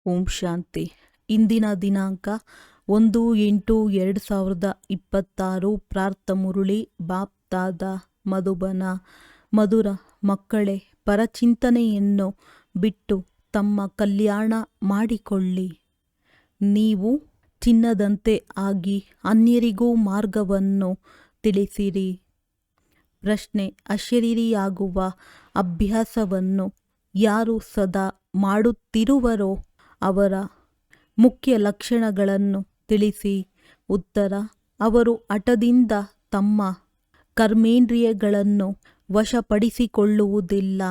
ಓಂ ಶಾಂತಿ. ಇಂದಿನ ದಿನಾಂಕ 1/8/2026. ಪ್ರಾರ್ಥ ಮುರುಳಿ ಬಾಪ್ ದಾದಾ ಮಧುಬನ. ಮಧುರ ಮಕ್ಕಳೇ, ಪರಚಿಂತನೆಯನ್ನು ಬಿಟ್ಟು ತಮ್ಮ ಕಲ್ಯಾಣ ಮಾಡಿಕೊಳ್ಳಿ. ನೀವು ಚಿನ್ನದಂತೆ ಆಗಿ ಅನ್ಯರಿಗೂ ಮಾರ್ಗವನ್ನು ತಿಳಿಸಿರಿ. ಪ್ರಶ್ನೆ: ಅಶರೀರಿಯಾಗುವ ಅಭ್ಯಾಸವನ್ನು ಯಾರು ಸದಾ ಮಾಡುತ್ತಿರುವರೋ ಅವರ ಮುಖ್ಯ ಲಕ್ಷಣಗಳನ್ನು ತಿಳಿಸಿ. ಉತ್ತರ: ಅವರು ಹಠದಿಂದ ತಮ್ಮ ಕರ್ಮೇಂದ್ರಿಯಗಳನ್ನು ವಶಪಡಿಸಿಕೊಳ್ಳುವುದಿಲ್ಲ.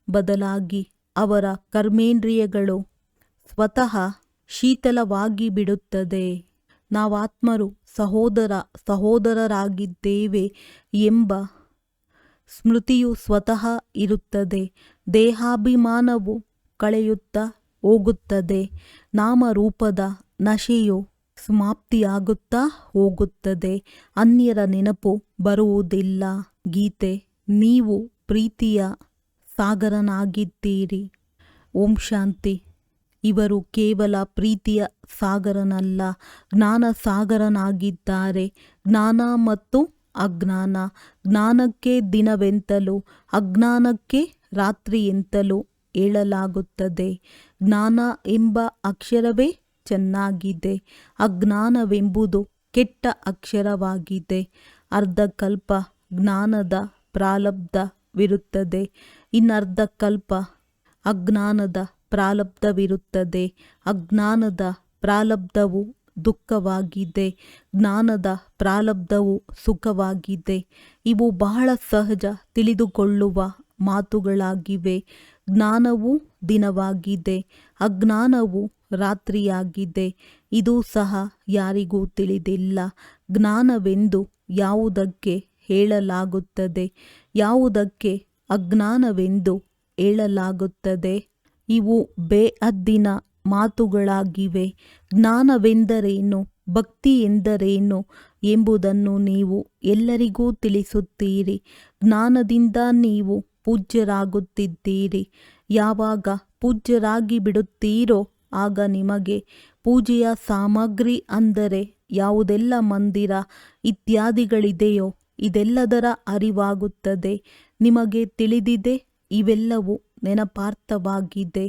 ಬದಲಾಗಿ ಅವರ ಕರ್ಮೇಂದ್ರಿಯಗಳು ಸ್ವತಃ ಶೀತಲವಾಗಿ ಬಿಡುತ್ತದೆ. ನಾವಾತ್ಮರು ಸಹೋದರರಾಗಿದ್ದೇವೆ ಎಂಬ ಸ್ಮೃತಿಯು ಸ್ವತಃ ಇರುತ್ತದೆ. ದೇಹಾಭಿಮಾನವು ಕಳೆಯುತ್ತಾ ಹೋಗುತ್ತದೆ. ನಾಮರೂಪದ ನಶೆಯು ಸಮಾಪ್ತಿಯಾಗುತ್ತಾ ಹೋಗುತ್ತದೆ. ಅನ್ಯರ ನೆನಪು ಬರುವುದಿಲ್ಲ. ಗೀತೆ: ನೀವು ಪ್ರೀತಿಯ ಸಾಗರನಾಗಿದ್ದೀರಿ. ಓಂ ಶಾಂತಿ. ಇವರು ಕೇವಲ ಪ್ರೀತಿಯ ಸಾಗರನಲ್ಲ, ಜ್ಞಾನ ಸಾಗರನಾಗಿದ್ದಾರೆ. ಜ್ಞಾನ ಮತ್ತು ಅಜ್ಞಾನ. ಜ್ಞಾನಕ್ಕೆ ದಿನವೆಂತಲೂ ಅಜ್ಞಾನಕ್ಕೆ ರಾತ್ರಿ ಎಂತಲೂ ಹೇಳಲಾಗುತ್ತದೆ. ಜ್ಞಾನ ಎಂಬ ಅಕ್ಷರವೇ ಚೆನ್ನಾಗಿದೆ. ಅಜ್ಞಾನವೆಂಬುದು ಕೆಟ್ಟ ಅಕ್ಷರವಾಗಿದೆ. ಅರ್ಧಕಲ್ಪ ಜ್ಞಾನದ ಪ್ರಾರಬ್ಧವಿರುತ್ತದೆ, ಇನ್ನರ್ಧಕಲ್ಪ ಅಜ್ಞಾನದ ಪ್ರಾರಬ್ಧವಿರುತ್ತದೆ. ಅಜ್ಞಾನದ ಪ್ರಾರಬ್ಧವು ದುಃಖವಾಗಿದೆ, ಜ್ಞಾನದ ಪ್ರಾರಬ್ಧವು ಸುಖವಾಗಿದೆ. ಇವು ಬಹಳ ಸಹಜ ತಿಳಿದುಕೊಳ್ಳುವ ಮಾತುಗಳಾಗಿವೆ. ಜ್ಞಾನವು ದಿನವಾಗಿದೆ, ಅಜ್ಞಾನವು ರಾತ್ರಿಯಾಗಿದೆ. ಇದು ಸಹ ಯಾರಿಗೂ ತಿಳಿದಿಲ್ಲ. ಜ್ಞಾನವೆಂದು ಯಾವುದಕ್ಕೆ ಹೇಳಲಾಗುತ್ತದೆ, ಯಾವುದಕ್ಕೆ ಅಜ್ಞಾನವೆಂದು ಹೇಳಲಾಗುತ್ತದೆ? ಇವು ಬೇಹದ್ದಿನ ಮಾತುಗಳಾಗಿವೆ. ಜ್ಞಾನವೆಂದರೇನು, ಭಕ್ತಿ ಎಂದರೇನು ಎಂಬುದನ್ನು ನೀವು ಎಲ್ಲರಿಗೂ ತಿಳಿಸುತ್ತೀರಿ. ಜ್ಞಾನದಿಂದ ನೀವು ಪೂಜ್ಯರಾಗುತ್ತಿದ್ದೀರಿ. ಯಾವಾಗ ಪೂಜ್ಯರಾಗಿ ಬಿಡುತ್ತೀರೋ ಆಗ ನಿಮಗೆ ಪೂಜೆಯ ಸಾಮಗ್ರಿ ಅಂದರೆ ಯಾವುದೆಲ್ಲ ಮಂದಿರ ಇತ್ಯಾದಿಗಳಿದೆಯೋ ಇದೆಲ್ಲದರ ಅರಿವಾಗುತ್ತದೆ. ನಿಮಗೆ ತಿಳಿದಿದೆ, ಇವೆಲ್ಲವೂ ನೆನಪಾರ್ಥವಾಗಿದೆ.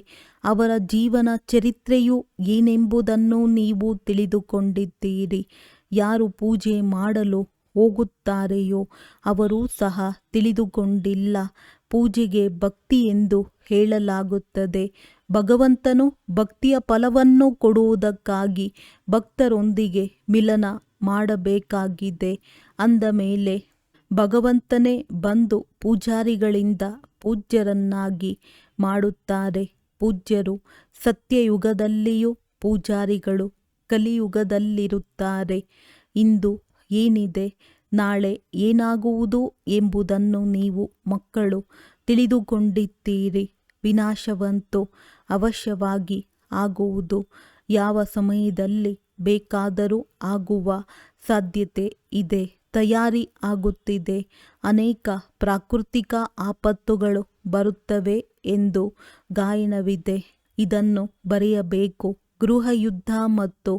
ಅವರ ಜೀವನ ಚರಿತ್ರೆಯು ಏನೆಂಬುದನ್ನು ನೀವು ತಿಳಿದುಕೊಂಡಿದ್ದೀರಿ. ಯಾರು ಪೂಜೆ ಮಾಡಲು ಹೋಗುತ್ತಾರೆಯೋ ಅವರೂ ಸಹ ತಿಳಿದುಕೊಂಡಿಲ್ಲ. ಪೂಜೆಗೆ ಭಕ್ತಿ ಎಂದು ಹೇಳಲಾಗುತ್ತದೆ. ಭಗವಂತನು ಭಕ್ತಿಯ ಫಲವನ್ನು ಕೊಡುವುದಕ್ಕಾಗಿ ಭಕ್ತರೊಂದಿಗೆ ಮಿಲನ ಮಾಡಬೇಕಾಗಿದೆ. ಅಂದ ಮೇಲೆ ಭಗವಂತನೇ ಬಂದು ಪೂಜಾರಿಗಳಿಂದ ಪೂಜ್ಯರನ್ನಾಗಿ ಮಾಡುತ್ತಾರೆ. ಪೂಜ್ಯರು ಸತ್ಯಯುಗದಲ್ಲಿಯೂ ಪೂಜಾರಿಗಳು ಕಲಿಯುಗದಲ್ಲಿರುತ್ತಾರೆ. ಇಂದು ಏನಿದೆ, ನಾಳೆ ಏನಾಗುವುದು ಎಂಬುದನ್ನು ನೀವು ಮಕ್ಕಳು ತಿಳಿದುಕೊಂಡಿದ್ದೀರಿ. ವಿನಾಶವಂತೂ ಅವಶ್ಯವಾಗಿ ಆಗುವುದು. ಯಾವ ಸಮಯದಲ್ಲಿ ಬೇಕಾದರೂ ಆಗುವ ಸಾಧ್ಯತೆ ಇದೆ. ತಯಾರಿ ಆಗುತ್ತಿದೆ. ಅನೇಕ ಪ್ರಾಕೃತಿಕ ಆಪತ್ತುಗಳು ಬರುತ್ತವೆ ಎಂದು ಗಾಯನವಿದೆ. ಇದನ್ನು ಬರೆಯಬೇಕು. ಗೃಹಯುದ್ಧ ಮತ್ತು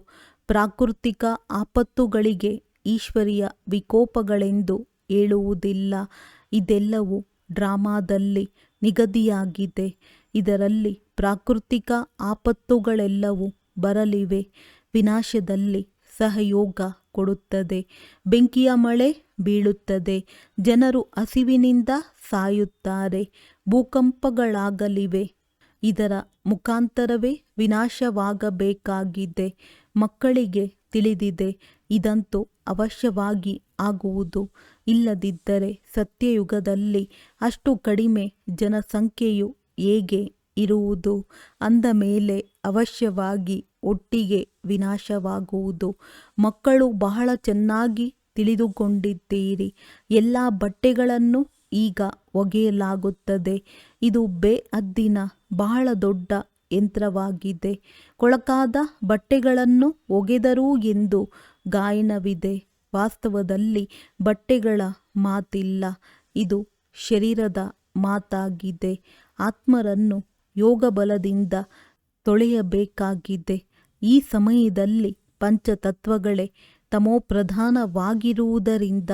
ಪ್ರಾಕೃತಿಕ ಆಪತ್ತುಗಳಿಗೆ ಈಶ್ವರೀಯ ವಿಕೋಪಗಳೆಂದು ಹೇಳುವುದಿಲ್ಲ. ಇದೆಲ್ಲವೂ ಡ್ರಾಮಾದಲ್ಲಿ ನಿಗದಿಯಾಗಿದೆ. ಇದರಲ್ಲಿ ಪ್ರಾಕೃತಿಕ ಆಪತ್ತುಗಳೆಲ್ಲವೂ ಬರಲಿವೆ. ವಿನಾಶದಲ್ಲಿ ಸಹಯೋಗ ಕೊಡುತ್ತದೆ. ಬೆಂಕಿಯ ಮಳೆ ಬೀಳುತ್ತದೆ. ಜನರು ಹಸಿವಿನಿಂದ ಸಾಯುತ್ತಾರೆ. ಭೂಕಂಪಗಳಾಗಲಿವೆ. ಇದರ ಮುಖಾಂತರವೇ ವಿನಾಶವಾಗಬೇಕಾಗಿದೆ. ಮಕ್ಕಳಿಗೆ ತಿಳಿದಿದೆ, ಇದಂತೂ ಅವಶ್ಯವಾಗಿ ಆಗುವುದು. ಇಲ್ಲದಿದ್ದರೆ ಸತ್ಯಯುಗದಲ್ಲಿ ಅಷ್ಟು ಕಡಿಮೆ ಜನಸಂಖ್ಯೆಯು ಹೇಗೆ ಇರುವುದು? ಅಂದ ಮೇಲೆ ಅವಶ್ಯವಾಗಿ ಒಟ್ಟಿಗೆ ವಿನಾಶವಾಗುವುದು. ಮಕ್ಕಳು ಬಹಳ ಚೆನ್ನಾಗಿ ತಿಳಿದುಕೊಂಡಿದ್ದೀರಿ. ಎಲ್ಲ ಬಟ್ಟೆಗಳನ್ನು ಈಗ ಒಗೆಯಲಾಗುತ್ತದೆ. ಇದು ಬೇಹದ್ದಿನ ಬಹಳ ದೊಡ್ಡ ಯಂತ್ರವಾಗಿದೆ. ಕೊಳಕಾದ ಬಟ್ಟೆಗಳನ್ನು ಒಗೆದರು ಎಂದು ಗಾಯನವಿದೆ. ವಾಸ್ತವದಲ್ಲಿ ಬಟ್ಟೆಗಳ ಮಾತಿಲ್ಲ, ಇದು ಶರೀರದ ಮಾತಾಗಿದೆ. ಆತ್ಮರನ್ನು ಯೋಗಬಲದಿಂದ ತೊಳೆಯಬೇಕಾಗಿದೆ. ಈ ಸಮಯದಲ್ಲಿ ಪಂಚತತ್ವಗಳೇ ತಮೋಪ್ರಧಾನವಾಗಿರುವುದರಿಂದ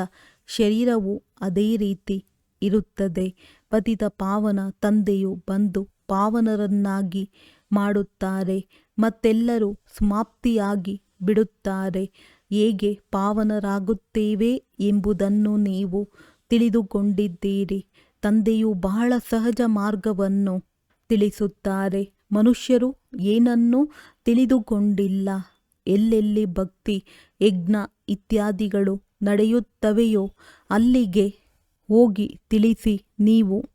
ಶರೀರವು ಅದೇ ರೀತಿ ಇರುತ್ತದೆ. ಪತಿತ ಪಾವನ ತಂದೆಯು ಬಂದು ಪಾವನರನ್ನಾಗಿ ಮಾಡುತ್ತಾರೆ. ಮತ್ತೆಲ್ಲರೂ ಸಮಾಪ್ತಿಯಾಗಿ ಬಿಡುತ್ತಾರೆ. ಹೇಗೆ ಪಾವನರಾಗುತ್ತೇವೆ ಎಂಬುದನ್ನು ನೀವು ತಿಳಿದುಕೊಂಡಿದ್ದೀರಿ. ತಂದೆಯು ಬಹಳ ಸಹಜ ಮಾರ್ಗವನ್ನು ತಿಳಿಸುತ್ತಾರೆ. ಮನುಷ್ಯರು ಏನನ್ನೂ ತಿಳಿದುಕೊಂಡಿಲ್ಲ. ಎಲ್ಲೆಲ್ಲಿ ಭಕ್ತಿ ಯಜ್ಞ ಇತ್ಯಾದಿಗಳು ನಡೆಯುತ್ತವೆಯೋ ಅಲ್ಲಿಗೆ ಹೋಗಿ ತಿಳಿಸಿ. ನೀವು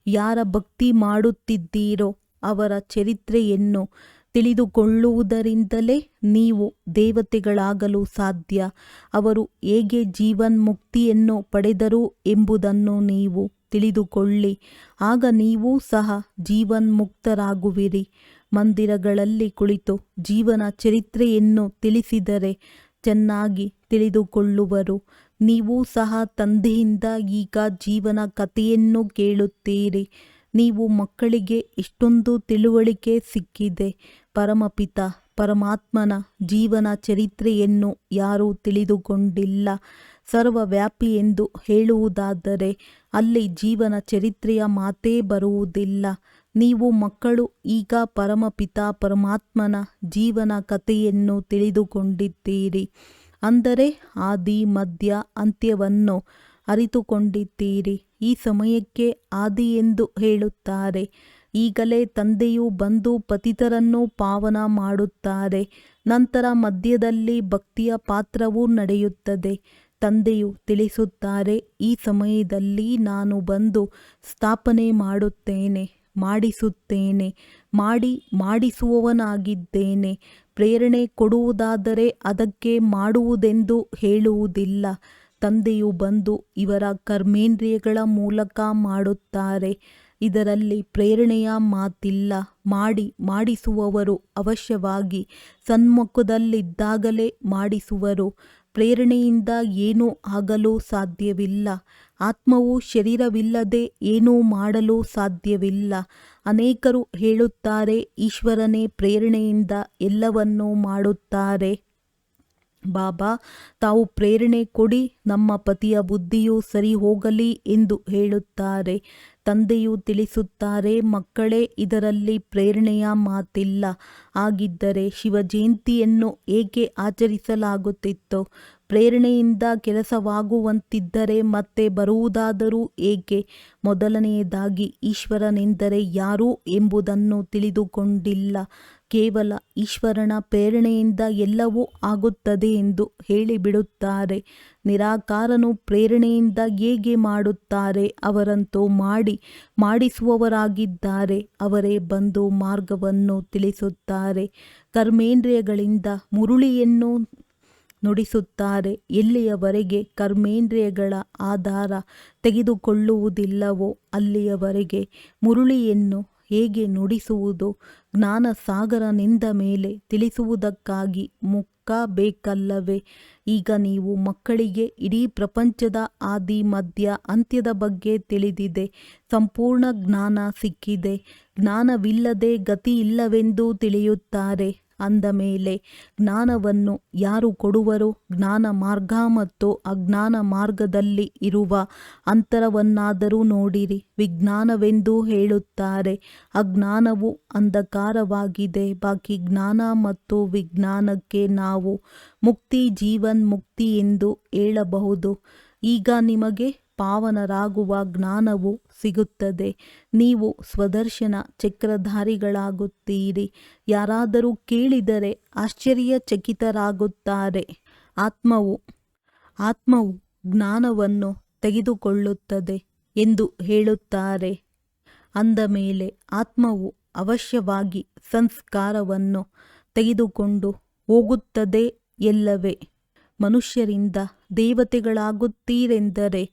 ಯಾರ ಭಕ್ತಿ ಮಾಡುತ್ತಿದ್ದೀರೋ ಅವರ ಚರಿತ್ರೆಯನ್ನು ತಿಳಿದುಕೊಳ್ಳುವುದರಿಂದಲೇ ನೀವು ದೇವತೆಗಳಾಗಲು ಸಾಧ್ಯ. ಅವರು ಹೇಗೆ ಜೀವನ್ಮುಕ್ತಿಯನ್ನು ಪಡೆದರು ಎಂಬುದನ್ನು ನೀವು ತಿಳಿದುಕೊಳ್ಳಿ. ಆಗ ನೀವೂ ಸಹ ಜೀವನ್ಮುಕ್ತರಾಗುವಿರಿ. ಮಂದಿರಗಳಲ್ಲಿ ಕುಳಿತು ಜೀವನ ಚರಿತ್ರೆಯನ್ನು ತಿಳಿಸಿದರೆ ಚೆನ್ನಾಗಿ ತಿಳಿದುಕೊಳ್ಳುವರು. ನೀವೂ ಸಹ ತಂದೆಯಿಂದ ಈಗ ಜೀವನ ಕಥೆಯನ್ನು ಕೇಳುತ್ತೀರಿ. ನೀವು ಮಕ್ಕಳಿಗೆ ಇಷ್ಟೊಂದು ತಿಳುವಳಿಕೆ ಸಿಕ್ಕಿದೆ. ಪರಮಪಿತ ಪರಮಾತ್ಮನ ಜೀವನ ಚರಿತ್ರೆಯನ್ನು ಯಾರೂ ತಿಳಿದುಕೊಂಡಿಲ್ಲ. ಸರ್ವವ್ಯಾಪಿ ಎಂದು ಹೇಳುವುದಾದರೆ ಅಲ್ಲಿ ಜೀವನ ಚರಿತ್ರೆಯ ಮಾತೇ ಬರುವುದಿಲ್ಲ. ನೀವು ಮಕ್ಕಳು ಈಗ ಪರಮಪಿತ ಪರಮಾತ್ಮನ ಜೀವನ ಕಥೆಯನ್ನು ತಿಳಿದುಕೊಂಡಿದ್ದೀರಿ. ಅಂದರೆ ಆದಿ ಮಧ್ಯ ಅಂತ್ಯವನ್ನು ಅರಿತುಕೊಂಡಿದ್ದೀರಿ. ಈ ಸಮಯಕ್ಕೆ ಆದಿ ಎಂದು ಹೇಳುತ್ತಾರೆ. ಈಗಲೇ ತಂದೆಯು ಬಂದು ಪತಿತರನ್ನು ಪಾವನ ಮಾಡುತ್ತಾರೆ. ನಂತರ ಮಧ್ಯದಲ್ಲಿ ಭಕ್ತಿಯ ಪಾತ್ರವೂ ನಡೆಯುತ್ತದೆ. ತಂದೆಯು ತಿಳಿಸುತ್ತಾರೆ, ಈ ಸಮಯದಲ್ಲಿ ನಾನು ಬಂದು ಸ್ಥಾಪನೆ ಮಾಡುತ್ತೇನೆ, ಮಾಡಿಸುತ್ತೇನೆ, ಮಾಡಿಸುವವನಾಗಿದ್ದೇನೆ. ಪ್ರೇರಣೆ ಕೊಡುವುದಾದರೆ ಅದಕ್ಕೆ ಮಾಡುವುದೆಂದು ಹೇಳುವುದಿಲ್ಲ. ತಂದೆಯು ಬಂದು ಇವರ ಕರ್ಮೇಂದ್ರಿಯಗಳ ಮೂಲಕ ಮಾಡುತ್ತಾರೆ. ಇದರಲ್ಲಿ ಪ್ರೇರಣೆಯ ಮಾತಿಲ್ಲ. ಮಾಡಿಸುವವರು ಅವಶ್ಯವಾಗಿ ಸನ್ಮುಖದಲ್ಲಿದ್ದಾಗಲೇ ಮಾಡಿಸುವರು. ಪ್ರೇರಣೆಯಿಂದ ಏನೂ ಆಗಲು ಸಾಧ್ಯವಿಲ್ಲ. ಆತ್ಮವು ಶರೀರವಿಲ್ಲದೆ ಏನೂ ಮಾಡಲು ಸಾಧ್ಯವಿಲ್ಲ. ಅನೇಕರು ಹೇಳುತ್ತಾರೆ, ಈಶ್ವರನೇ ಪ್ರೇರಣೆಯಿಂದ ಎಲ್ಲವನ್ನೂ ಮಾಡುತ್ತಾರೆ. ಬಾಬಾ ತಾವು ಪ್ರೇರಣೆ ಕೊಡಿ, ನಮ್ಮ ಪತಿಯ ಬುದ್ಧಿಯು ಸರಿ ಹೋಗಲಿ ಎಂದು ಹೇಳುತ್ತಾರೆ. ತಂದೆಯು ತಿಳಿಸುತ್ತಾರೆ, ಮಕ್ಕಳೇ, ಇದರಲ್ಲಿ ಪ್ರೇರಣೆಯ ಮಾತಿಲ್ಲ. ಹಾಗಿದ್ದರೆ ಶಿವಜಯಂತಿಯನ್ನು ಏಕೆ ಆಚರಿಸಲಾಗುತ್ತಿತ್ತು? ಪ್ರೇರಣೆಯಿಂದ ಕೆಲಸವಾಗುವಂತಿದ್ದರೆ ಮತ್ತೆ ಬರುವುದಾದರೂ ಏಕೆ? ಮೊದಲನೆಯದಾಗಿ ಈಶ್ವರನೆಂದರೆ ಯಾರು ಎಂಬುದನ್ನು ತಿಳಿದುಕೊಂಡಿಲ್ಲ. ಕೇವಲ ಈಶ್ವರನ ಪ್ರೇರಣೆಯಿಂದ ಎಲ್ಲವೂ ಆಗುತ್ತದೆ ಎಂದು ಹೇಳಿಬಿಡುತ್ತಾರೆ. ನಿರಾಕಾರನು ಪ್ರೇರಣೆಯಿಂದ ಹೇಗೆ ಮಾಡುತ್ತಾರೆ? ಅವರಂತೂ ಮಾಡಿಸುವವರಾಗಿದ್ದಾರೆ. ಅವರೇ ಬಂದು ಮಾರ್ಗವನ್ನು ತಿಳಿಸುತ್ತಾರೆ. ಕರ್ಮೇಂದ್ರಿಯಗಳಿಂದ ಮುರುಳಿಯನ್ನು ನುಡಿಸುತ್ತಾರೆ. ಎಲ್ಲಿಯವರೆಗೆ ಕರ್ಮೇಂದ್ರಿಯಗಳ ಆಧಾರ ತೆಗೆದುಕೊಳ್ಳುವುದಿಲ್ಲವೋ ಅಲ್ಲಿಯವರೆಗೆ ಮುರುಳಿಯನ್ನು ಹೇಗೆ ನುಡಿಸುವುದು? ಜ್ಞಾನ ಸಾಗರನಿಂದ ಮೇಲೆ ತಿಳಿಸುವುದಕ್ಕಾಗಿ ಮುಖ ಬೇಕಲ್ಲವೇ? ಈಗ ನೀವು ಮಕ್ಕಳಿಗೆ ಇಡೀ ಪ್ರಪಂಚದ ಆದಿ ಮಧ್ಯ ಅಂತ್ಯದ ಬಗ್ಗೆ ತಿಳಿದಿದೆ. ಸಂಪೂರ್ಣ ಜ್ಞಾನ ಸಿಕ್ಕಿದೆ. ಜ್ಞಾನವಿಲ್ಲದೆ ಗತಿ ಇಲ್ಲವೆಂದು ತಿಳಿಯುತ್ತಾರೆ. ಅಂದ ಮೇಲೆ ಜ್ಞಾನವನ್ನು ಯಾರು ಕೊಡುವರು? ಜ್ಞಾನ ಮಾರ್ಗ ಮತ್ತು ಅಜ್ಞಾನ ಮಾರ್ಗದಲ್ಲಿ ಇರುವ ಅಂತರವನ್ನಾದರೂ ನೋಡಿರಿ. ವಿಜ್ಞಾನವೆಂದು ಹೇಳುತ್ತಾರೆ. ಅಜ್ಞಾನವು ಅಂಧಕಾರವಾಗಿದೆ. ಬಾಕಿ ಜ್ಞಾನ ಮತ್ತು ವಿಜ್ಞಾನಕ್ಕೆ ನಾವು ಮುಕ್ತಿ, ಜೀವನ್ಮುಕ್ತಿ ಎಂದು ಹೇಳಬಹುದು. ಈಗ ನಿಮಗೆ ಪಾವನರಾಗುವ ಜ್ಞಾನವು ಸಿಗುತ್ತದೆ. ನೀವು ಸ್ವದರ್ಶನ ಚಕ್ರಧಾರಿಗಳಾಗುತ್ತೀರಿ. ಯಾರಾದರೂ ಕೇಳಿದರೆ ಆಶ್ಚರ್ಯಚಕಿತರಾಗುತ್ತಾರೆ. ಆತ್ಮವು ಜ್ಞಾನವನ್ನು ತೆಗೆದುಕೊಳ್ಳುತ್ತದೆ ಎಂದು ಹೇಳುತ್ತಾರೆ. ಅಂದ ಮೇಲೆ ಆತ್ಮವು ಅವಶ್ಯವಾಗಿ ಸಂಸ್ಕಾರವನ್ನು ತೆಗೆದುಕೊಂಡು ಹೋಗುತ್ತದೆ ಎಲ್ಲವೇ? ಮನುಷ್ಯರಿಂದ ದೇವತೆಗಳಾಗುತ್ತೀರೆಂದರೆ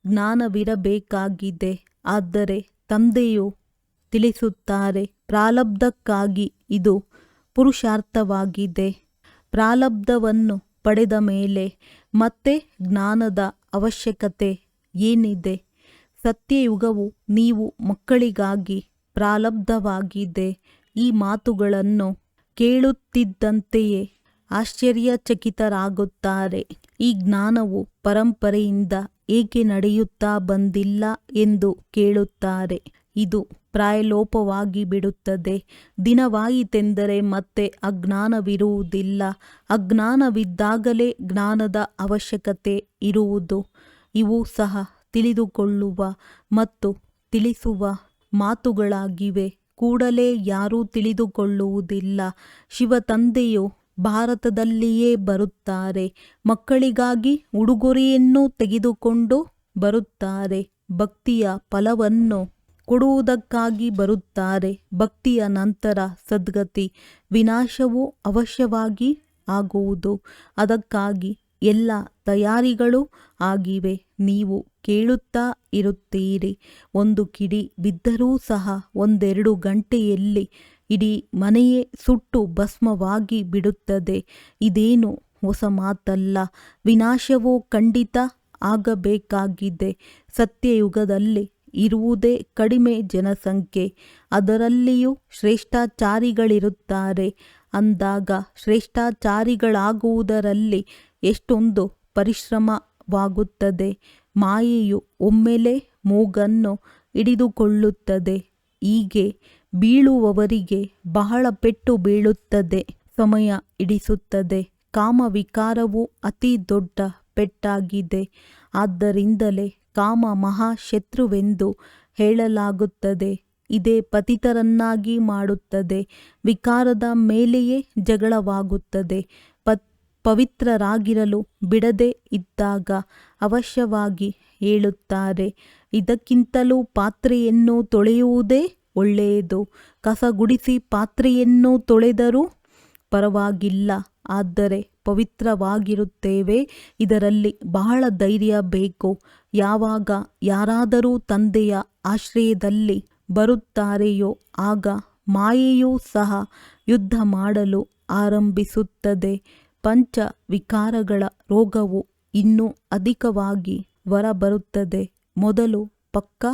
ಜ್ಞಾನವಿರಬೇಕಾಗಿದೆ. ಆದರೆ ತಂದೆಯು ತಿಳಿಸುತ್ತಾರೆ, ಪ್ರಾರಬ್ಧಕ್ಕಾಗಿ ಇದು ಪುರುಷಾರ್ಥವಾಗಿದೆ. ಪ್ರಾರಬ್ಧವನ್ನು ಪಡೆದ ಮೇಲೆ ಮತ್ತೆ ಜ್ಞಾನದ ಅವಶ್ಯಕತೆ ಏನಿದೆ? ಸತ್ಯಯುಗವು ನೀವು ಮಕ್ಕಳಿಗಾಗಿ ಪ್ರಾರಬ್ಧವಾಗಿದೆ. ಈ ಮಾತುಗಳನ್ನು ಕೇಳುತ್ತಿದ್ದಂತೆಯೇ ಆಶ್ಚರ್ಯಚಕಿತರಾಗುತ್ತಾರೆ. ಈ ಜ್ಞಾನವು ಪರಂಪರೆಯಿಂದ ಏಕೆ ನಡೆಯುತ್ತಾ ಬಂದಿಲ್ಲ ಎಂದು ಕೇಳುತ್ತಾರೆ. ಇದು ಪ್ರಾಯಲೋಪವಾಗಿ ಬಿಡುತ್ತದೆ. ದಿನವಾಯಿತೆಂದರೆ ಮತ್ತೆ ಅಜ್ಞಾನವಿರುವುದಿಲ್ಲ. ಅಜ್ಞಾನವಿದ್ದಾಗಲೇ ಜ್ಞಾನದ ಅವಶ್ಯಕತೆ ಇರುವುದು. ಇವು ಸಹ ತಿಳಿದುಕೊಳ್ಳುವ ಮತ್ತು ತಿಳಿಸುವ ಮಾತುಗಳಾಗಿವೆ. ಕೂಡಲೇ ಯಾರೂ ತಿಳಿದುಕೊಳ್ಳುವುದಿಲ್ಲ. ಶಿವತಂದೆಯು ಭಾರತದಲ್ಲಿಯೇ ಬರುತ್ತಾರೆ. ಮಕ್ಕಳಿಗಾಗಿ ಉಡುಗೊರೆಯನ್ನು ತೆಗೆದುಕೊಂಡು ಬರುತ್ತಾರೆ. ಭಕ್ತಿಯ ಫಲವನ್ನು ಕೊಡುವುದಕ್ಕಾಗಿ ಬರುತ್ತಾರೆ. ಭಕ್ತಿಯ ನಂತರ ಸದ್ಗತಿ ವಿನಾಶವು ಅವಶ್ಯವಾಗಿ ಆಗುವುದು. ಅದಕ್ಕಾಗಿ ಎಲ್ಲ ತಯಾರಿಗಳು ಆಗಿವೆ. ನೀವು ಕೇಳುತ್ತಾ ಇರುತ್ತೀರಿ. ಒಂದು ಕಿಡಿ ಬಿದ್ದರೂ ಸಹ 1-2 ಗಂಟೆಯಲ್ಲಿ ಇಡೀ ಮನೆಯೇ ಸುಟ್ಟು ಭಸ್ಮವಾಗಿ ಬಿಡುತ್ತದೆ. ಇದೇನು ಹೊಸ ಮಾತಲ್ಲ. ವಿನಾಶವು ಖಂಡಿತ ಆಗಬೇಕಾಗಿದೆ. ಸತ್ಯಯುಗದಲ್ಲಿ ಇರುವುದೇ ಕಡಿಮೆ ಜನಸಂಖ್ಯೆ. ಅದರಲ್ಲಿಯೂ ಶ್ರೇಷ್ಠಾಚಾರಿಗಳಿರುತ್ತಾರೆ. ಅಂದಾಗ ಶ್ರೇಷ್ಠಾಚಾರಿಗಳಾಗುವುದರಲ್ಲಿ ಎಷ್ಟೊಂದು ಪರಿಶ್ರಮವಾಗುತ್ತದೆ. ಮಾಯೆಯು ಒಮ್ಮೆಲೇ ಮೂಗನ್ನು ಹಿಡಿದುಕೊಳ್ಳುತ್ತದೆ. ಹೀಗೆ ಬೀಳುವವರಿಗೆ ಬಹಳ ಪೆಟ್ಟು ಬೀಳುತ್ತದೆ. ಸಮಯ ಹಿಡಿಸುತ್ತದೆ. ಕಾಮವಿಕಾರವು ಅತಿ ದೊಡ್ಡ ಪೆಟ್ಟಾಗಿದೆ. ಆದ್ದರಿಂದಲೇ ಕಾಮ ಮಹಾಶತ್ರುವೆಂದು ಹೇಳಲಾಗುತ್ತದೆ. ಇದೇ ಪತಿತರನ್ನಾಗಿ ಮಾಡುತ್ತದೆ. ವಿಕಾರದ ಮೇಲೆಯೇ ಜಗಳವಾಗುತ್ತದೆ. ಪವಿತ್ರರಾಗಿರಲು ಬಿಡದೆ ಇದ್ದಾಗ ಅವಶ್ಯವಾಗಿ ಹೇಳುತ್ತಾರೆ, ಇದಕ್ಕಿಂತಲೂ ಪಾತ್ರೆಯನ್ನು ತೊಳೆಯುವುದೇ ಒಳ್ಳೆಯದು. ಕಸಗುಡಿಸಿ ಪಾತ್ರೆಯನ್ನು ತೊಳೆದರೂ ಪರವಾಗಿಲ್ಲ. ಆದರೆ ಪವಿತ್ರವಾಗಿರುತ್ತೇವೆ. ಇದರಲ್ಲಿ ಬಹಳ ಧೈರ್ಯ ಬೇಕು. ಯಾವಾಗ ಯಾರಾದರೂ ತಂದೆಯ ಆಶ್ರಯದಲ್ಲಿ ಬರುತ್ತಾರೆಯೋ ಆಗ ಮಾಯೆಯೂ ಸಹ ಯುದ್ಧ ಮಾಡಲು ಆರಂಭಿಸುತ್ತದೆ. ಪಂಚ ವಿಕಾರಗಳ ರೋಗವು ಇನ್ನೂ ಅಧಿಕವಾಗಿ ಹೊರಬರುತ್ತದೆ. ಮೊದಲು ಪಕ್ಕಾ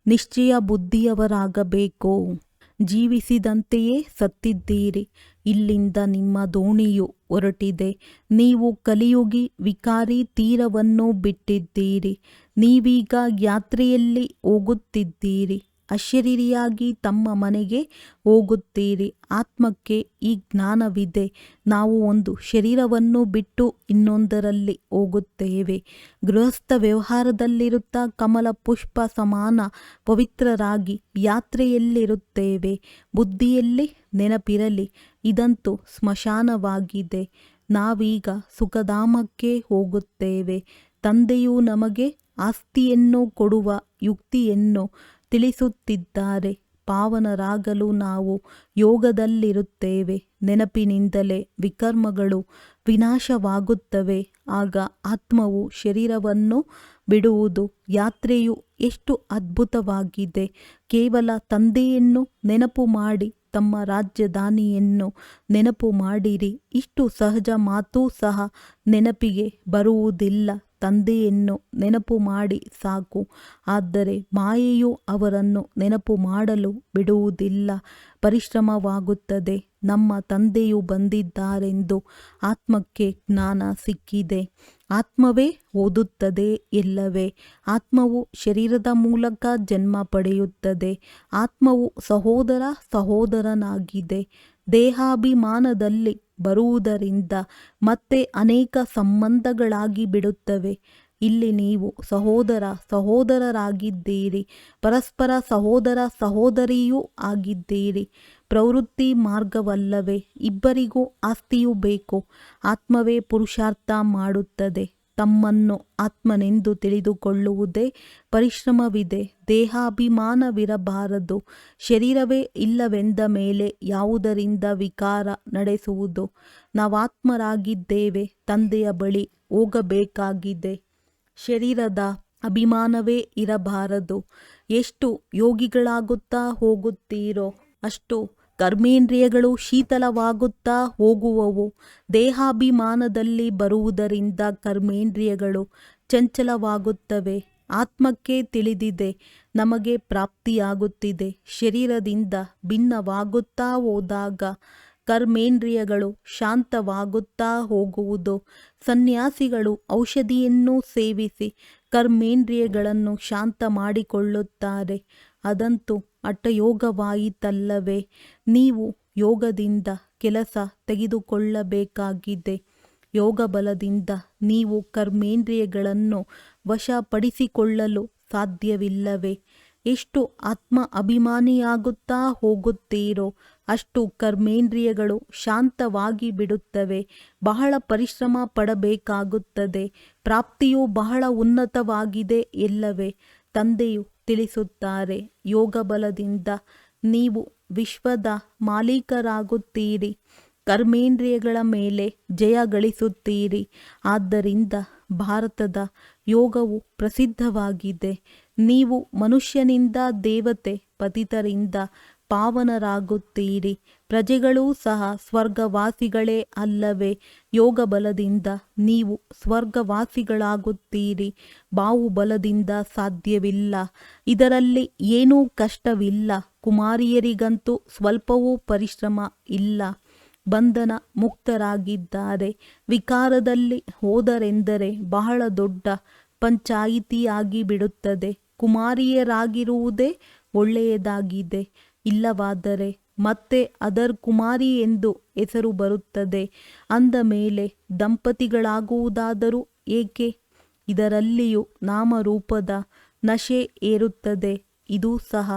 ನಿಶ್ಚಯ ಬುದ್ಧಿಯವರಾಗಬೇಕು. ಜೀವಿಸಿದಂತೆಯೇ ಸತ್ತಿದ್ದೀರಿ. ಇಲ್ಲಿಂದ ನಿಮ್ಮ ದೋಣಿಯು ಹೊರಟಿದೆ. ನೀವು ಕಲಿಯುಗಿ ವಿಕಾರಿ ತೀರವನ್ನು ಬಿಟ್ಟಿದ್ದೀರಿ. ನೀವೀಗ ಯಾತ್ರೆಯಲ್ಲಿ ಹೋಗುತ್ತಿದ್ದೀರಿ. ಅಶರೀರಿಯಾಗಿ ತಮ್ಮ ಮನೆಗೆ ಹೋಗುತ್ತೀರಿ. ಆತ್ಮಕ್ಕೆ ಈ ಜ್ಞಾನವಿದೆ. ನಾವು ಒಂದು ಶರೀರವನ್ನು ಬಿಟ್ಟು ಇನ್ನೊಂದರಲ್ಲಿ ಹೋಗುತ್ತೇವೆ. ಗೃಹಸ್ಥ ವ್ಯವಹಾರದಲ್ಲಿರುತ್ತಾ ಕಮಲ ಪುಷ್ಪ ಸಮಾನ ಪವಿತ್ರರಾಗಿ ಯಾತ್ರೆಯಲ್ಲಿರುತ್ತೇವೆ. ಬುದ್ಧಿಯಲ್ಲಿ ನೆನಪಿರಲಿ, ಇದಂತೂ ಸ್ಮಶಾನವಾಗಿದೆ. ನಾವೀಗ ಸುಖಧಾಮಕ್ಕೆ ಹೋಗುತ್ತೇವೆ. ತಂದೆಯು ನಮಗೆ ಆಸ್ತಿಯನ್ನು ಕೊಡುವ ಯುಕ್ತಿಯನ್ನು ತಿಳಿಸುತ್ತಿದ್ದಾರೆ. ಪಾವನರಾಗಲು ನಾವು ಯೋಗದಲ್ಲಿರುತ್ತೇವೆ. ನೆನಪಿನಿಂದಲೇ ವಿಕರ್ಮಗಳು ವಿನಾಶವಾಗುತ್ತವೆ. ಆಗ ಆತ್ಮವು ಶರೀರವನ್ನು ಬಿಡುವುದು. ಯಾತ್ರೆಯು ಎಷ್ಟು ಅದ್ಭುತವಾಗಿದೆ. ಕೇವಲ ತಂದೆಯನ್ನು ನೆನಪು ಮಾಡಿ ತಮ್ಮ ರಾಜಧಾನಿಯನ್ನು ನೆನಪು ಮಾಡಿರಿ. ಇಷ್ಟು ಸಹಜ ಮಾತು ಸಹ ನೆನಪಿಗೆ ಬರುವುದಿಲ್ಲ. ತಂದೆಯನ್ನು ನೆನಪು ಮಾಡಿ ಸಾಕು. ಆದರೆ ಮಾಯೆಯು ಅವರನ್ನು ನೆನಪು ಮಾಡಲು ಬಿಡುವುದಿಲ್ಲ. ಪರಿಶ್ರಮವಾಗುತ್ತದೆ. ನಮ್ಮ ತಂದೆಯು ಬಂದಿದ್ದಾರೆಂದು ಆತ್ಮಕ್ಕೆ ಜ್ಞಾನ ಸಿಕ್ಕಿದೆ. ಆತ್ಮವೇ ಓದುತ್ತದೆ ಎಲ್ಲವೇ. ಆತ್ಮವು ಶರೀರದ ಮೂಲಕ ಜನ್ಮ ಪಡೆಯುತ್ತದೆ. ಆತ್ಮವು ಸಹೋದರನಾಗಿದೆ. ದೇಹಾಭಿಮಾನದಲ್ಲಿ ಬರುವುದರಿಂದ ಮತ್ತೆ ಅನೇಕ ಸಂಬಂಧಗಳಾಗಿ ಬಿಡುತ್ತವೆ. ಇಲ್ಲಿ ನೀವು ಸಹೋದರರಾಗಿದ್ದೀರಿ. ಪರಸ್ಪರ ಸಹೋದರಿಯೂ ಆಗಿದ್ದೀರಿ. ಪ್ರವೃತ್ತಿ ಮಾರ್ಗವಲ್ಲವೇ. ಇಬ್ಬರಿಗೂ ಆಸ್ತಿಯೂ ಬೇಕು. ಆತ್ಮವೇ ಪುರುಷಾರ್ಥ ಮಾಡುತ್ತದೆ. ತಮ್ಮನ್ನು ಆತ್ಮನೆಂದು ತಿಳಿದುಕೊಳ್ಳುವುದೇ ಪರಿಶ್ರಮವಿದೆ. ದೇಹಾಭಿಮಾನವಿರಬಾರದು. ಶರೀರವೇ ಇಲ್ಲವೆಂದ ಮೇಲೆ ಯಾವುದರಿಂದ ವಿಕಾರ ನಡೆಸುವುದು? ನಾವಾತ್ಮರಾಗಿದ್ದೇವೆ. ತಂದೆಯ ಬಳಿ ಹೋಗಬೇಕಾಗಿದೆ. ಶರೀರದ ಅಭಿಮಾನವೇ ಇರಬಾರದು. ಎಷ್ಟು ಯೋಗಿಗಳಾಗುತ್ತಾ ಹೋಗುತ್ತೀರೋ ಅಷ್ಟು ಕರ್ಮೇಂದ್ರಿಯಗಳು ಶೀತಲವಾಗುತ್ತಾ ಹೋಗುವವು. ದೇಹಾಭಿಮಾನದಲ್ಲಿ ಬರುವುದರಿಂದ ಕರ್ಮೇಂದ್ರಿಯಗಳು ಚಂಚಲವಾಗುತ್ತವೆ. ಆತ್ಮಕ್ಕೆ ತಿಳಿದಿದೆ, ನಮಗೆ ಪ್ರಾಪ್ತಿಯಾಗುತ್ತಿದೆ. ಶರೀರದಿಂದ ಭಿನ್ನವಾಗುತ್ತಾ ಹೋದಾಗ ಕರ್ಮೇಂದ್ರಿಯಗಳು ಶಾಂತವಾಗುತ್ತಾ ಹೋಗುವುದು. ಸನ್ಯಾಸಿಗಳು ಔಷಧಿಯನ್ನು ಸೇವಿಸಿ ಕರ್ಮೇಂದ್ರಿಯಗಳನ್ನು ಶಾಂತ ಮಾಡಿಕೊಳ್ಳುತ್ತಾರೆ. ಅದಂತೂ ಹಠಯೋಗವಾಯಿತಲ್ಲವೇ? ನೀವು ಯೋಗದಿಂದ ಕೆಲಸ ತೆಗೆದುಕೊಳ್ಳಬೇಕಾಗಿದೆ. ಯೋಗ ಬಲದಿಂದ ನೀವು ಕರ್ಮೇಂದ್ರಿಯಗಳನ್ನು ವಶಪಡಿಸಿಕೊಳ್ಳಲು ಸಾಧ್ಯವಿಲ್ಲವೇ? ಎಷ್ಟು ಆತ್ಮ ಅಭಿಮಾನಿಯಾಗುತ್ತಾ ಹೋಗುತ್ತೀರೋ ಅಷ್ಟು ಕರ್ಮೇಂದ್ರಿಯಗಳು ಶಾಂತವಾಗಿ ಬಿಡುತ್ತವೆ. ಬಹಳ ಪರಿಶ್ರಮ ಪಡಬೇಕಾಗುತ್ತದೆ. ಪ್ರಾಪ್ತಿಯು ಬಹಳ ಉನ್ನತವಾಗಿದೆ ಎಲ್ಲವೇ? ತಂದೆಯು ತಿಳಿಸುತ್ತಾರೆ, ಯೋಗ ಬಲದಿಂದ ನೀವು ವಿಶ್ವದ ಮಾಲೀಕರಾಗುತ್ತೀರಿ, ಕರ್ಮೇಂದ್ರಿಯಗಳ ಮೇಲೆ ಜಯ ಗಳಿಸುತ್ತೀರಿ. ಆದ್ದರಿಂದ ಭಾರತದ ಯೋಗವು ಪ್ರಸಿದ್ಧವಾಗಿದೆ. ನೀವು ಮನುಷ್ಯನಿಂದ ದೇವತೆ, ಪತಿತರಿಂದ ಪಾವನರಾಗುತ್ತೀರಿ. ಪ್ರಜೆಗಳೂ ಸಹ ಸ್ವರ್ಗವಾಸಿಗಳೇ ಅಲ್ಲವೇ? ಯೋಗ ಬಲದಿಂದ ನೀವು ಸ್ವರ್ಗವಾಸಿಗಳಾಗುತ್ತೀರಿ. ಬಾಹುಬಲದಿಂದ ಸಾಧ್ಯವಿಲ್ಲ. ಇದರಲ್ಲಿ ಏನೂ ಕಷ್ಟವಿಲ್ಲ. ಕುಮಾರಿಯರಿಗಂತೂ ಸ್ವಲ್ಪವೂ ಪರಿಶ್ರಮ ಇಲ್ಲ. ಬಂಧನ ಮುಕ್ತರಾಗಿದ್ದಾರೆ. ವಿಕಾರದಲ್ಲಿ ಹೋದರೆಂದರೆ ಬಹಳ ದೊಡ್ಡ ಪಂಚಾಯಿತಿಯಾಗಿ ಬಿಡುತ್ತದೆ. ಕುಮಾರಿಯರಾಗಿರುವುದೇ ಒಳ್ಳೆಯದಾಗಿದೆ. ಇಲ್ಲವಾದರೆ ಮತ್ತೆ ಅದರ್ ಕುಮಾರಿ ಎಂದು ಹೆಸರು ಬರುತ್ತದೆ. ಅಂದ ಮೇಲೆ ದಂಪತಿಗಳಾಗುವುದಾದರೂ ಏಕೆ? ಇದರಲ್ಲಿಯೂ ನಾಮರೂಪದ ನಶೆ ಏರುತ್ತದೆ. ಇದೂ ಸಹ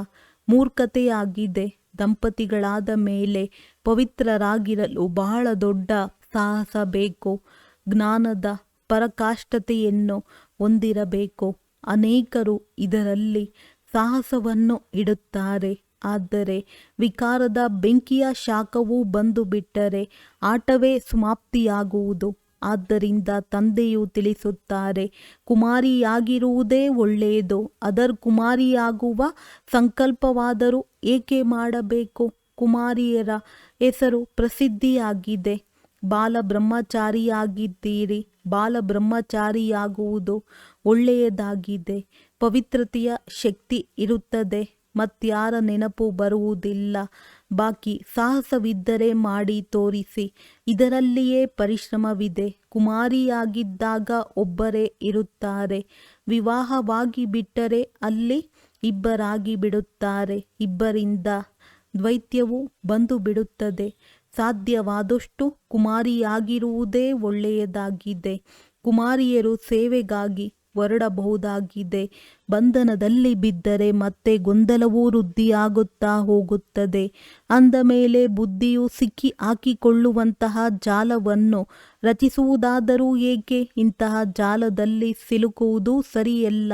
ಮೂರ್ಖತೆಯಾಗಿದೆ. ದಂಪತಿಗಳಾದ ಮೇಲೆ ಪವಿತ್ರರಾಗಿರಲು ಬಹಳ ದೊಡ್ಡ ಸಾಹಸ ಬೇಕು. ಜ್ಞಾನದ ಪರಾಕಾಷ್ಠತೆಯನ್ನು ಹೊಂದಿರಬೇಕು. ಅನೇಕರು ಇದರಲ್ಲಿ ಸಾಹಸವನ್ನು ಇಡುತ್ತಾರೆ. ಆದರೆ ವಿಕಾರದ ಬೆಂಕಿಯ ಶಾಖವು ಬಂದು ಬಿಟ್ಟರೆ ಆಟವೇ ಸಮಾಪ್ತಿಯಾಗುವುದು. ಆದ್ದರಿಂದ ತಂದೆಯು ತಿಳಿಸುತ್ತಾರೆ, ಕುಮಾರಿಯಾಗಿರುವುದೇ ಒಳ್ಳೆಯದು. ಅದರ್ ಕುಮಾರಿಯಾಗುವ ಸಂಕಲ್ಪವಾದರೂ ಏಕೆ ಮಾಡಬೇಕು? ಕುಮಾರಿಯರ ಹೆಸರು ಪ್ರಸಿದ್ಧಿಯಾಗಿದೆ. ಬಾಲಬ್ರಹ್ಮಚಾರಿಯಾಗಿದ್ದೀರಿ. ಬಾಲಬ್ರಹ್ಮಚಾರಿಯಾಗುವುದು ಒಳ್ಳೆಯದಾಗಿದೆ. ಪವಿತ್ರತೆಯ ಶಕ್ತಿ ಇರುತ್ತದೆ. ಮತ್ಯಾರ ನೆನಪು ಬರುವುದಿಲ್ಲ. ಬಾಕಿ ಸಾಹಸವಿದ್ದರೆ ಮಾಡಿ ತೋರಿಸಿ. ಇದರಲ್ಲಿಯೇ ಪರಿಶ್ರಮವಿದೆ. ಕುಮಾರಿಯಾಗಿದ್ದಾಗ ಒಬ್ಬರೇ ಇರುತ್ತಾರೆ. ವಿವಾಹವಾಗಿ ಬಿಟ್ಟರೆ ಅಲ್ಲಿ ಇಬ್ಬರಾಗಿ ಬಿಡುತ್ತಾರೆ. ಇಬ್ಬರಿಂದ ದ್ವೈತ್ಯವು ಬಂದು ಬಿಡುತ್ತದೆ. ಸಾಧ್ಯವಾದಷ್ಟು ಕುಮಾರಿಯಾಗಿರುವುದೇ ಒಳ್ಳೆಯದಾಗಿದೆ. ಕುಮಾರಿಯರು ಸೇವೆಗಾಗಿ ಹೊರಡಬಹುದಾಗಿದೆ. ಬಂಧನದಲ್ಲಿ ಬಿದ್ದರೆ ಮತ್ತೆ ಗೊಂದಲವೂ ವೃದ್ಧಿಯಾಗುತ್ತಾ ಹೋಗುತ್ತದೆ. ಅಂದ ಮೇಲೆ ಬುದ್ಧಿಯು ಸಿಕ್ಕಿ ಹಾಕಿಕೊಳ್ಳುವಂತಹ ಜಾಲವನ್ನು ರಚಿಸುವುದಾದರೂ ಏಕೆ? ಇಂತಹ ಜಾಲದಲ್ಲಿ ಸಿಲುಕುವುದು ಸರಿಯಲ್ಲ.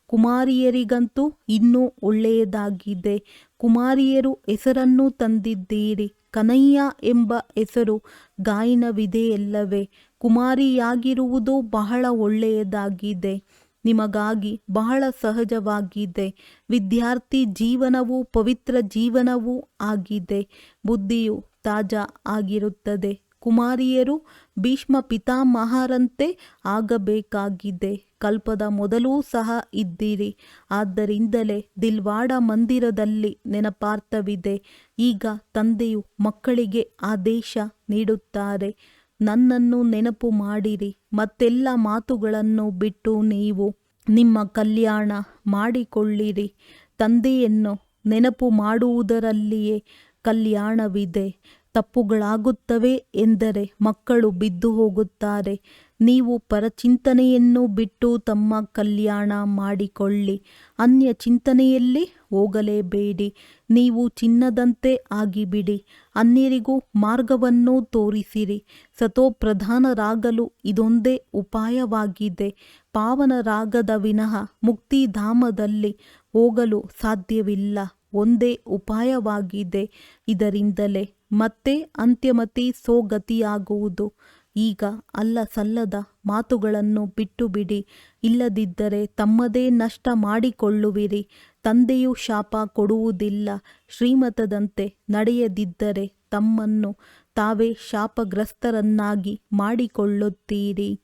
ಕುಮಾರಿಯರಿಗಂತೂ ಇನ್ನೂ ಒಳ್ಳೆಯದಾಗಿದೆ. ಕುಮಾರಿಯರು ಹೆಸರನ್ನು ತಂದಿದ್ದೀರಿ. ಕನಯ್ಯ ಎಂಬ ಹೆಸರು ಗಾಯನವಿದೆಯಲ್ಲವೇ? ಕುಮಾರಿಯಾಗಿರುವುದು ಬಹಳ ಒಳ್ಳೆಯದಾಗಿದೆ. ನಿಮಗಾಗಿ ಬಹಳ ಸಹಜವಾಗಿದೆ. ವಿದ್ಯಾರ್ಥಿ ಜೀವನವು ಪವಿತ್ರ ಜೀವನವೂ ಆಗಿದೆ. ಬುದ್ಧಿಯು ತಾಜಾ ಆಗಿರುತ್ತದೆ. ಕುಮಾರಿಯರು ಭೀಷ್ಮ ಪಿತಾಮಹರಂತೆ ಆಗಬೇಕಾಗಿದೆ. ಕಲ್ಪದ ಮೊದಲೂ ಸಹ ಇದ್ದೀರಿ. ಆದ್ದರಿಂದಲೇ ದಿಲ್ವಾಡ ಮಂದಿರದಲ್ಲಿ ನೆನಪಾರ್ಥವಿದೆ. ಈಗ ತಂದೆಯು ಮಕ್ಕಳಿಗೆ ಆದೇಶ ನೀಡುತ್ತಾರೆ, ನನ್ನನ್ನು ನೆನಪು ಮಾಡಿರಿ. ಮತ್ತೆಲ್ಲ ಮಾತುಗಳನ್ನು ಬಿಟ್ಟು ನೀವು ನಿಮ್ಮ ಕಲ್ಯಾಣ ಮಾಡಿಕೊಳ್ಳಿರಿ. ತಂದೆಯನ್ನು ನೆನಪು ಮಾಡುವುದರಲ್ಲಿಯೇ ಕಲ್ಯಾಣವಿದೆ. ತಪ್ಪುಗಳಾಗುತ್ತವೆ ಎಂದರೆ ಮಕ್ಕಳು ಬಿದ್ದು ಹೋಗುತ್ತಾರೆ. ನೀವು ಪರಚಿಂತನೆಯನ್ನು ಬಿಟ್ಟು ತಮ್ಮ ಕಲ್ಯಾಣ ಮಾಡಿಕೊಳ್ಳಿ. ಅನ್ಯ ಚಿಂತನೆಯಲ್ಲಿ ಹೋಗಲೇಬೇಡಿ. ನೀವು ಚಿನ್ನದಂತೆ ಆಗಿಬಿಡಿ. ಅನ್ಯರಿಗೂ ಮಾರ್ಗವನ್ನು ತೋರಿಸಿರಿ. ಸತೋಪ್ರಧಾನರಾಗಲು ಇದೊಂದೇ ಉಪಾಯವಾಗಿದೆ. ಪಾವನರಾಗದ ವಿನಃ ಮುಕ್ತಿಧಾಮದಲ್ಲಿ ಹೋಗಲು ಸಾಧ್ಯವಿಲ್ಲ. ಒಂದೇ ಉಪಾಯವಾಗಿದೆ. ಇದರಿಂದಲೇ ಮತ್ತೆ ಅಂತ್ಯಮತಿ ಸೋಗತಿಯಾಗುವುದು. ಈಗ ಅಲ್ಲ ಸಲ್ಲದ ಮಾತುಗಳನ್ನು ಬಿಟ್ಟು ಬಿಡಿ. ಇಲ್ಲದಿದ್ದರೆ ತಮ್ಮದೇ ನಷ್ಟ ಮಾಡಿಕೊಳ್ಳುವಿರಿ. ತಂದೆಯು ಶಾಪ ಕೊಡುವುದಿಲ್ಲ. ಶ್ರೀಮತದಂತೆ ನಡೆಯದಿದ್ದರೆ ತಮ್ಮನ್ನು ತಾವೇ ಶಾಪಗ್ರಸ್ತರನ್ನಾಗಿ ಮಾಡಿಕೊಳ್ಳುತ್ತೀರಿ.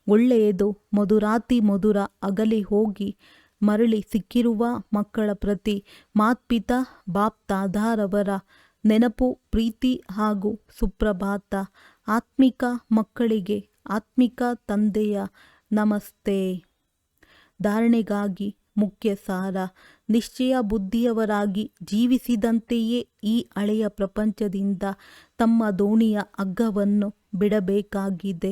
ಒಳ್ಳೆಯದು. ಮಧುರಾತಿ ಮಧುರ ಅಗಲಿ ಹೋಗಿ ಮರಳಿ ಸಿಕ್ಕಿರುವ ಮಕ್ಕಳ ಪ್ರತಿ ಮಾತ್ಪಿತಾ ಬಾಪ್ ದಾದಾರವರ ನೆನಪು, ಪ್ರೀತಿ ಹಾಗೂ ಸುಪ್ರಭಾತ. ಆತ್ಮಿಕ ಮಕ್ಕಳಿಗೆ ಆತ್ಮಿಕ ತಂದೆಯ ನಮಸ್ತೆ. ಧಾರಣೆಗಾಗಿ ಮುಖ್ಯ ಸಾರ: ನಿಶ್ಚಯ ಬುದ್ಧಿಯವರಾಗಿ ಜೀವಿಸಿದಂತೆಯೇ ಈ ಹಳೆಯ ಪ್ರಪಂಚದಿಂದ ತಮ್ಮ ದೋಣಿಯ ಹಗ್ಗವನ್ನು ಬಿಡಬೇಕಾಗಿದೆ.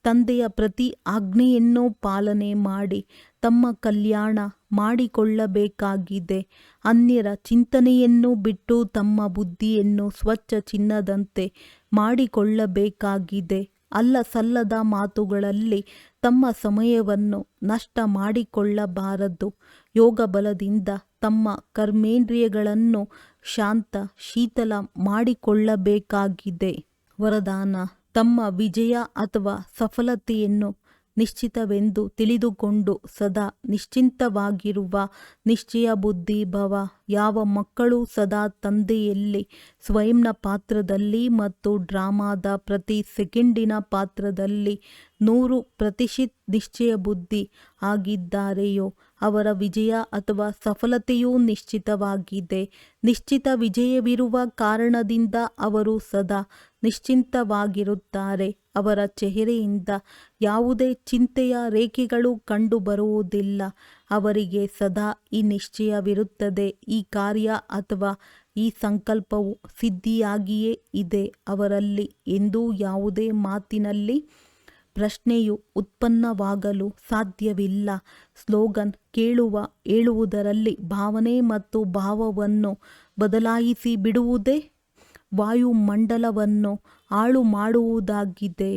ತಂದೆಯ ಪ್ರತಿ ಆಜ್ಞೆಯನ್ನು ಪಾಲನೆ ಮಾಡಿ ತಮ್ಮ ಕಲ್ಯಾಣ ಮಾಡಿಕೊಳ್ಳಬೇಕಾಗಿದೆ. ಅನ್ಯರ ಚಿಂತನೆಯನ್ನು ಬಿಟ್ಟು ತಮ್ಮ ಬುದ್ಧಿಯನ್ನು ಸ್ವಚ್ಛ ಚಿನ್ನದಂತೆ ಮಾಡಿಕೊಳ್ಳಬೇಕಾಗಿದೆ. ಅಲ್ಲ ಸಲ್ಲದ ಮಾತುಗಳಲ್ಲಿ ತಮ್ಮ ಸಮಯವನ್ನು ನಷ್ಟ ಮಾಡಿಕೊಳ್ಳಬಾರದು. ಯೋಗ ಬಲದಿಂದ ತಮ್ಮ ಕರ್ಮೇಂದ್ರಿಯಗಳನ್ನು ಶಾಂತ ಶೀತಲ ಮಾಡಿಕೊಳ್ಳಬೇಕಾಗಿದೆ. ವರದಾನ: ತಮ್ಮ ವಿಜಯ ಅಥವಾ ಸಫಲತೆಯನ್ನು ನಿಶ್ಚಿತವೆಂದು ತಿಳಿದುಕೊಂಡು ಸದಾ ನಿಶ್ಚಿಂತವಾಗಿರುವ ನಿಶ್ಚಯ ಬುದ್ಧಿ ಭವ. ಯಾವ ಮಕ್ಕಳು ಸದಾ ತಂದೆಯಲ್ಲಿ ಸ್ವಯಂನ ಪಾತ್ರದಲ್ಲಿ ಮತ್ತು ಡ್ರಾಮಾದ ಪ್ರತಿ ಸೆಕೆಂಡಿನ ಪಾತ್ರದಲ್ಲಿ 100% ನಿಶ್ಚಯ ಬುದ್ಧಿ ಆಗಿದ್ದಾರೆಯೋ ಅವರ ವಿಜಯ ಅಥವಾ ಸಫಲತೆಯೂ ನಿಶ್ಚಿತವಾಗಿದೆ. ನಿಶ್ಚಿತ ವಿಜಯವಿರುವ ಕಾರಣದಿಂದ ಅವರು ಸದಾ ನಿಶ್ಚಿಂತವಾಗಿರುತ್ತಾರೆ. ಅವರ ಚೆಹರೆಯಿಂದ ಯಾವುದೇ ಚಿಂತೆಯ ರೇಖೆಗಳು ಕಂಡುಬರುವುದಿಲ್ಲ. ಅವರಿಗೆ ಸದಾ ಈ ನಿಶ್ಚಯವಿರುತ್ತದೆ: ಈ ಕಾರ್ಯ ಅಥವಾ ಈ ಸಂಕಲ್ಪವು ಸಿದ್ಧಿಯಾಗಿಯೇ ಇದೆ. ಅವರಲ್ಲಿ ಎಂದೂ ಯಾವುದೇ ಮಾತಿನಲ್ಲಿ ಪ್ರಶ್ನೆಯು ಉತ್ಪನ್ನವಾಗಲು ಸಾಧ್ಯವಿಲ್ಲ. ಸ್ಲೋಗನ್: ಹೇಳುವುದರಲ್ಲಿ ಭಾವನೆ ಮತ್ತು ಭಾವವನ್ನು ಬದಲಾಯಿಸಿ ಬಿಡುವುದೇ ವಾಯುಮಂಡಲವನ್ನು ಹಾಳು ಮಾಡುವುದಾಗಿದೆ.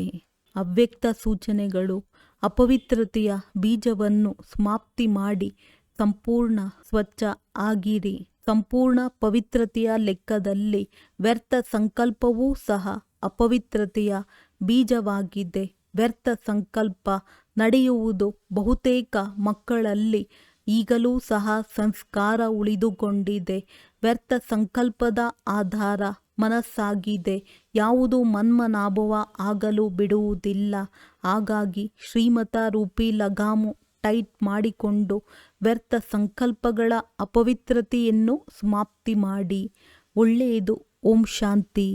ಅವ್ಯಕ್ತ ಸೂಚನೆಗಳು: ಅಪವಿತ್ರತೆಯ ಬೀಜವನ್ನು ಸಮಾಪ್ತಿ ಮಾಡಿ ಸಂಪೂರ್ಣ ಸ್ವಚ್ಛ ಆಗಿರಿ. ಸಂಪೂರ್ಣ ಪವಿತ್ರತೆಯ ಲೆಕ್ಕದಲ್ಲಿ ವ್ಯರ್ಥ ಸಂಕಲ್ಪವೂ ಸಹ ಅಪವಿತ್ರತೆಯ ಬೀಜವಾಗಿದೆ. ವ್ಯರ್ಥ ಸಂಕಲ್ಪ ನಡೆಯುವುದು ಬಹುತೇಕ ಮಕ್ಕಳಲ್ಲಿ ಈಗಲೂ ಸಹ ಸಂಸ್ಕಾರ ಉಳಿದುಕೊಂಡಿದೆ. ವ್ಯರ್ಥ ಸಂಕಲ್ಪದ ಆಧಾರ ಮನಸ್ಸಾಗಿದೆ. ಯಾವುದು ಮನ್ಮನಾಭವ ಆಗಲು ಬಿಡುವುದಿಲ್ಲ. ಹಾಗಾಗಿ ಶ್ರೀಮತ ರೂಪಿ ಲಗಾಮು ಟೈಟ್ ಮಾಡಿಕೊಂಡು ವ್ಯರ್ಥ ಸಂಕಲ್ಪಗಳ ಅಪವಿತ್ರತೆಯನ್ನು ಸಮಾಪ್ತಿ ಮಾಡಿ. ಒಳ್ಳೆಯದು. ಓಂ ಶಾಂತಿ.